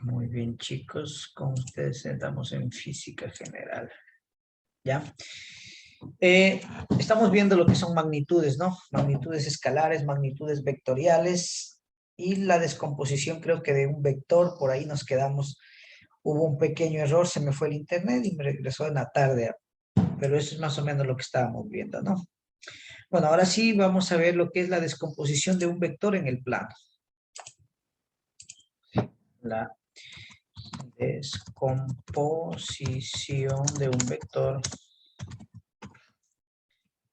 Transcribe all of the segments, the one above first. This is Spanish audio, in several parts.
Muy bien, chicos, con ustedes estamos en física general. ¿Ya? Estamos viendo lo que son magnitudes, ¿no? Magnitudes escalares, magnitudes vectoriales y la descomposición, creo que de un vector, por ahí nos quedamos. Hubo un pequeño error, se me fue el internet y me regresó en la tarde, pero eso es más o menos lo que estábamos viendo, ¿no? Bueno, ahora sí vamos a ver lo que es la descomposición de un vector en el plano. La descomposición de un vector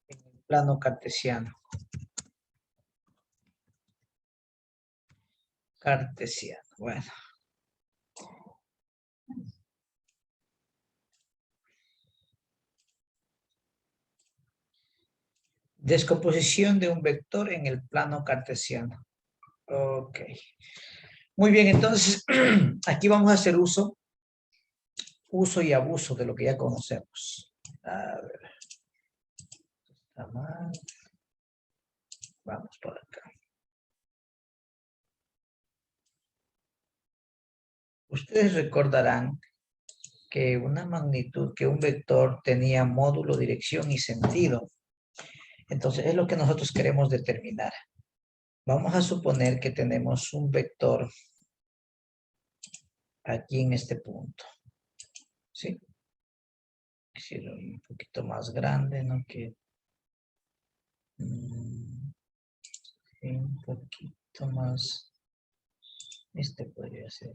en el plano cartesiano. Bueno. Descomposición de un vector en el plano cartesiano. Ok. Muy bien, entonces aquí vamos a hacer uso y abuso de lo que ya conocemos. A ver. Está mal. Vamos por acá. Ustedes recordarán que una magnitud, que un vector tenía módulo, dirección y sentido. Entonces es lo que nosotros queremos determinar. Vamos a suponer que tenemos un vector aquí en este punto. ¿Sí? Quisiera un poquito más grande, ¿no? Que un poquito más. Este podría ser.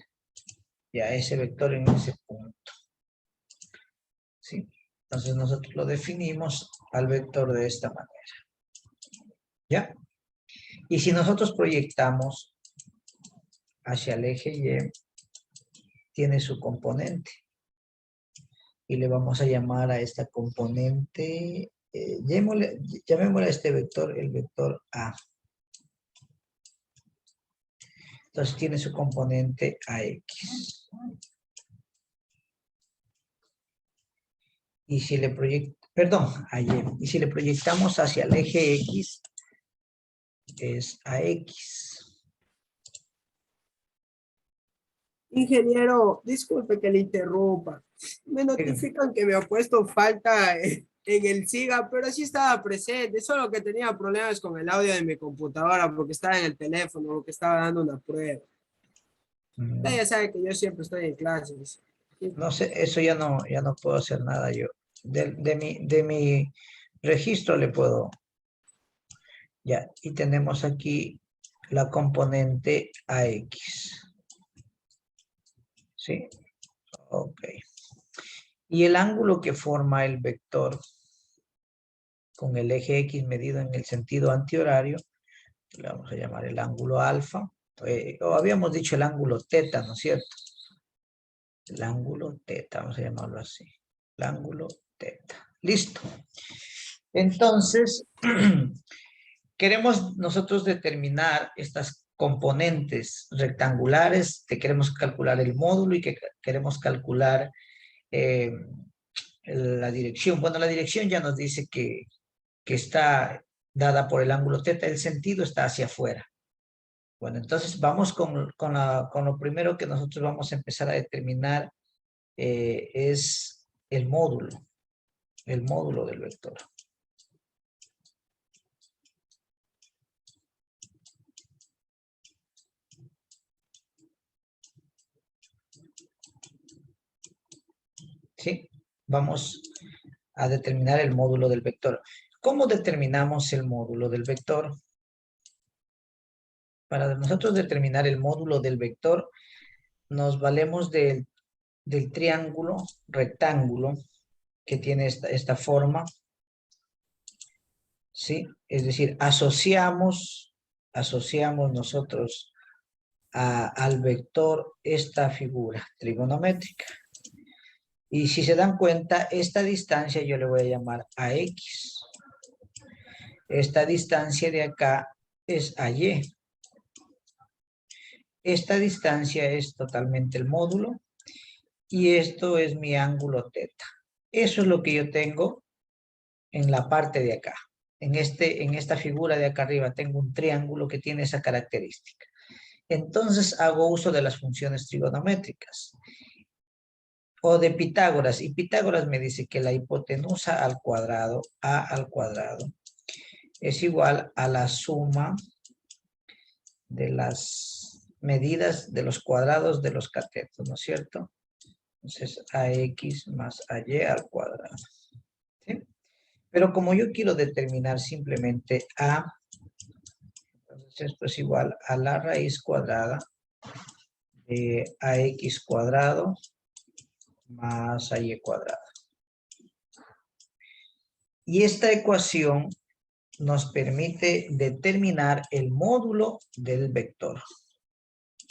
Ya, ese vector en ese punto. ¿Sí? Entonces nosotros lo definimos al vector de esta manera. ¿Ya? Y si nosotros proyectamos hacia el eje Y, tiene su componente. Y le vamos a llamar a esta componente, llamémosle a este vector el vector A. Entonces tiene su componente AX. Y si le Y si le proyectamos hacia el eje X, es AX. Ingeniero, disculpe que le interrumpa. Me notifican que me ha puesto falta en el SIGA, pero sí estaba presente. Solo que tenía problemas con el audio de mi computadora porque estaba en el teléfono, porque estaba dando una prueba. Ya sabe que yo siempre estoy en clases. No sé, eso ya no puedo hacer nada yo. De mi registro le puedo. Ya, y tenemos aquí la componente AX. ¿Sí? Ok. Y el ángulo que forma el vector con el eje X medido en el sentido antihorario, le vamos a llamar el ángulo alfa, o habíamos dicho el ángulo teta, ¿no es cierto? El ángulo teta, vamos a llamarlo así. El ángulo teta. Listo. Entonces, queremos nosotros determinar estas componentes rectangulares, que queremos calcular el módulo y que queremos calcular la dirección. Bueno, la dirección ya nos dice que está dada por el ángulo teta, el sentido está hacia afuera. Bueno, entonces vamos con lo primero que nosotros vamos a empezar a determinar es el módulo del vector. ¿Sí? Vamos a determinar el módulo del vector. ¿Cómo determinamos el módulo del vector? Para nosotros determinar el módulo del vector, nos valemos del triángulo rectángulo que tiene esta forma. ¿Sí? Es decir, asociamos nosotros al vector esta figura trigonométrica. Y si se dan cuenta, esta distancia yo le voy a llamar AX. Esta distancia de acá es AY. Esta distancia es totalmente el módulo. Y esto es mi ángulo teta. Eso es lo que yo tengo en la parte de acá. En esta figura de acá arriba tengo un triángulo que tiene esa característica. entonces hago uso de las funciones trigonométricas o de Pitágoras. Y Pitágoras me dice que la hipotenusa al cuadrado, a al cuadrado, es igual a la suma de las medidas de los cuadrados de los catetos, ¿no es cierto? Entonces, AX más AY al cuadrado. ¿Sí? Pero como yo quiero determinar simplemente A, entonces esto es igual a la raíz cuadrada de AX cuadrado más AY cuadrado. Y esta ecuación nos permite determinar el módulo del vector.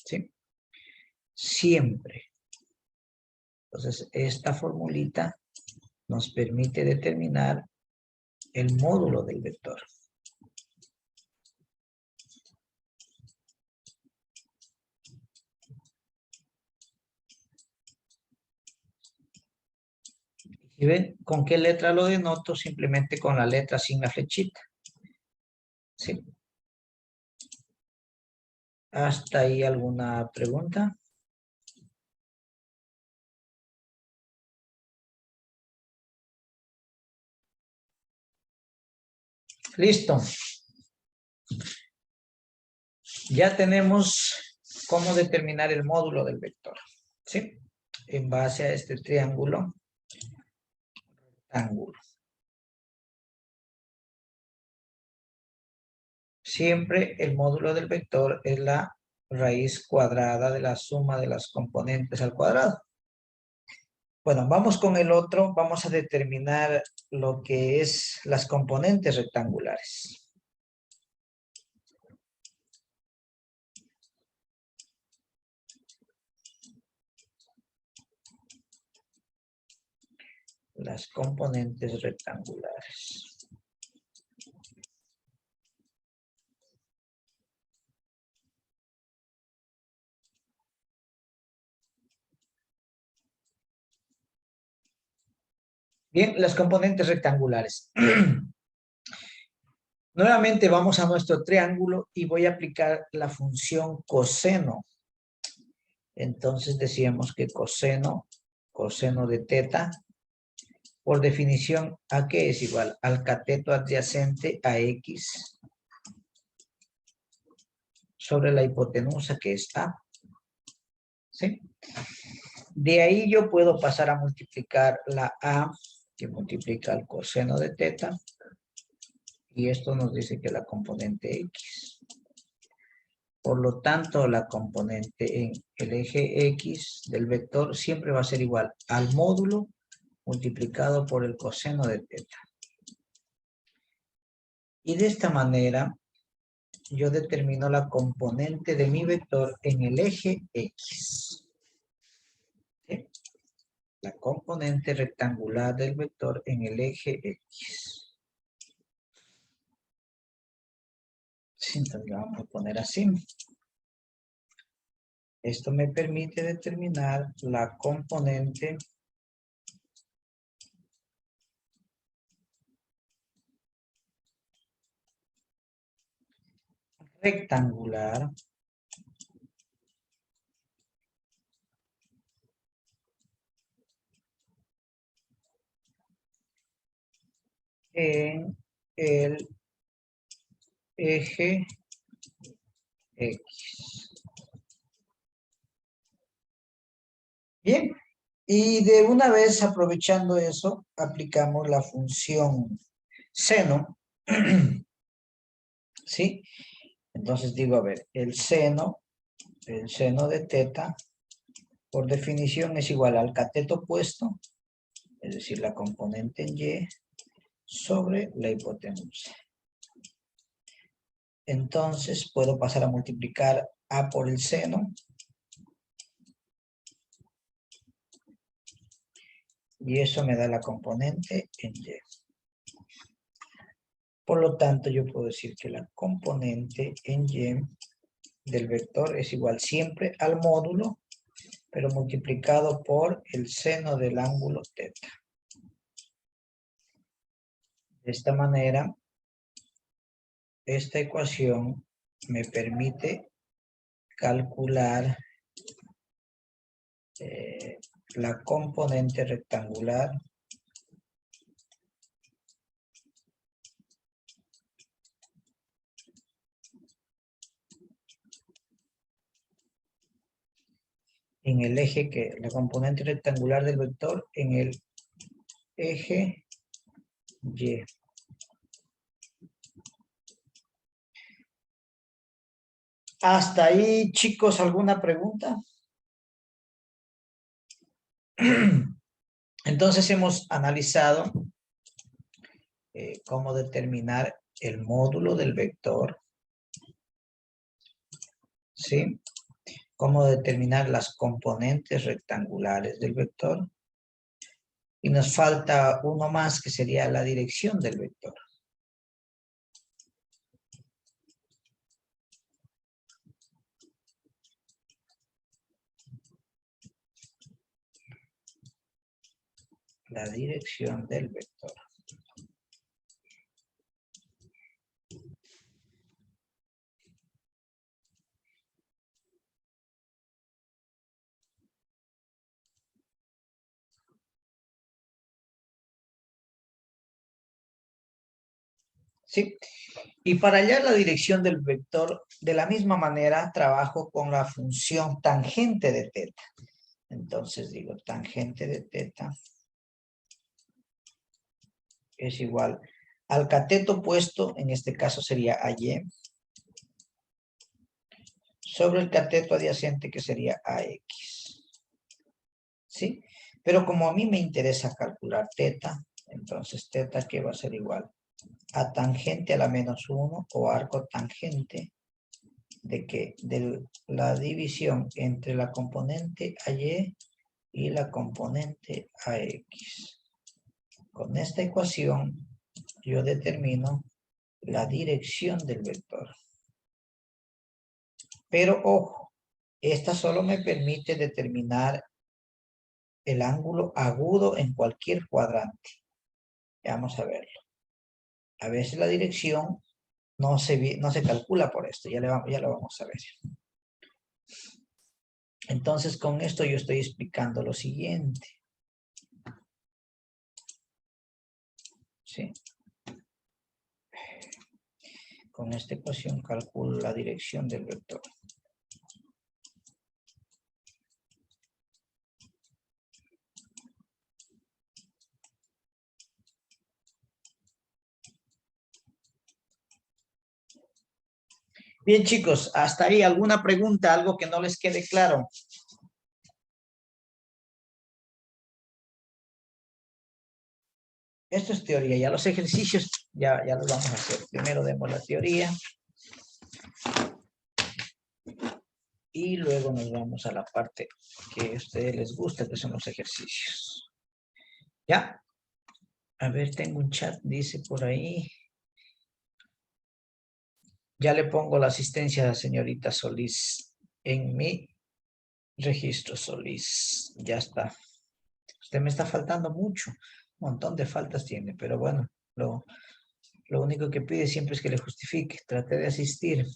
¿Sí? Siempre. Entonces, esta formulita nos permite determinar el módulo del vector. ¿Y ven con qué letra lo denoto? Simplemente con la letra sin la flechita. ¿Sí? ¿Hasta ahí alguna pregunta? Listo. Ya tenemos cómo determinar el módulo del vector. ¿Sí? En base a este triángulo, rectángulo. Siempre el módulo del vector es la raíz cuadrada de la suma de las componentes al cuadrado. Bueno, vamos con el otro. Vamos a determinar lo que es las componentes rectangulares. Las componentes rectangulares. Bien, las componentes rectangulares. Nuevamente vamos a nuestro triángulo y voy a aplicar la función coseno. Entonces decíamos que coseno de teta, por definición, ¿a qué es igual? Al cateto adyacente a X sobre la hipotenusa que es A. ¿Sí? De ahí yo puedo pasar a multiplicar la A, que multiplica el coseno de teta, y esto nos dice que la componente X. Por lo tanto, la componente en el eje X del vector siempre va a ser igual al módulo multiplicado por el coseno de teta. Y de esta manera, yo determino la componente de mi vector en el eje X. ¿Sí? La componente rectangular del vector en el eje X. Sí, entonces lo vamos a poner así. Esto me permite determinar la componente rectangular en el eje X. Bien, y de una vez aprovechando eso, aplicamos la función seno. ¿Sí? Entonces digo, a ver, el seno de teta, por definición es igual al cateto opuesto, es decir, la componente en Y, sobre la hipotenusa. Entonces puedo pasar a multiplicar A por el seno. Y eso me da la componente en Y. Por lo tanto, yo puedo decir que la componente en Y del vector es igual siempre al módulo, pero multiplicado por el seno del ángulo teta. De esta manera, esta ecuación me permite calcular la componente rectangular en el eje la componente rectangular del vector en el eje Y. Hasta ahí, chicos, ¿alguna pregunta? Entonces hemos analizado cómo determinar el módulo del vector, ¿sí? Cómo determinar las componentes rectangulares del vector. Y nos falta uno más que sería la dirección del vector. La dirección del vector. ¿Sí? Y para hallar la dirección del vector, de la misma manera, trabajo con la función tangente de teta. Entonces digo, tangente de teta es igual al cateto opuesto, en este caso sería AY, sobre el cateto adyacente que sería AX. ¿Sí? Pero como a mí me interesa calcular teta, entonces teta que va a ser igual a tangente a la -1 o arco tangente de que de la división entre la componente AY y la componente AX. Con esta ecuación yo determino la dirección del vector. Pero ojo, esta solo me permite determinar el ángulo agudo en cualquier cuadrante. Vamos a verlo. A veces la dirección no se calcula por esto, ya lo vamos a ver. Entonces con esto yo estoy explicando lo siguiente. ¿Sí? Con esta ecuación calculo la dirección del vector. Bien, chicos, hasta ahí alguna pregunta, algo que no les quede claro. Esto es teoría, ya los ejercicios ya los vamos a hacer. Primero demos la teoría. Y luego nos vamos a la parte que a ustedes les gusta, que son los ejercicios. ¿Ya? A ver, tengo un chat, dice por ahí. Ya le pongo la asistencia a la señorita Solís en mi registro Solís. Ya está. Usted me está faltando mucho. Un montón de faltas tiene, pero bueno, lo único que pide siempre es que le justifique. Trate de asistir.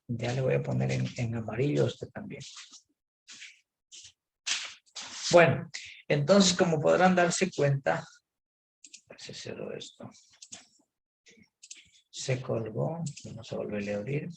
Ya le voy a poner en amarillo a usted también. Bueno, entonces como podrán darse cuenta, se cerró esto. Se colgó, vamos a volverle a abrir.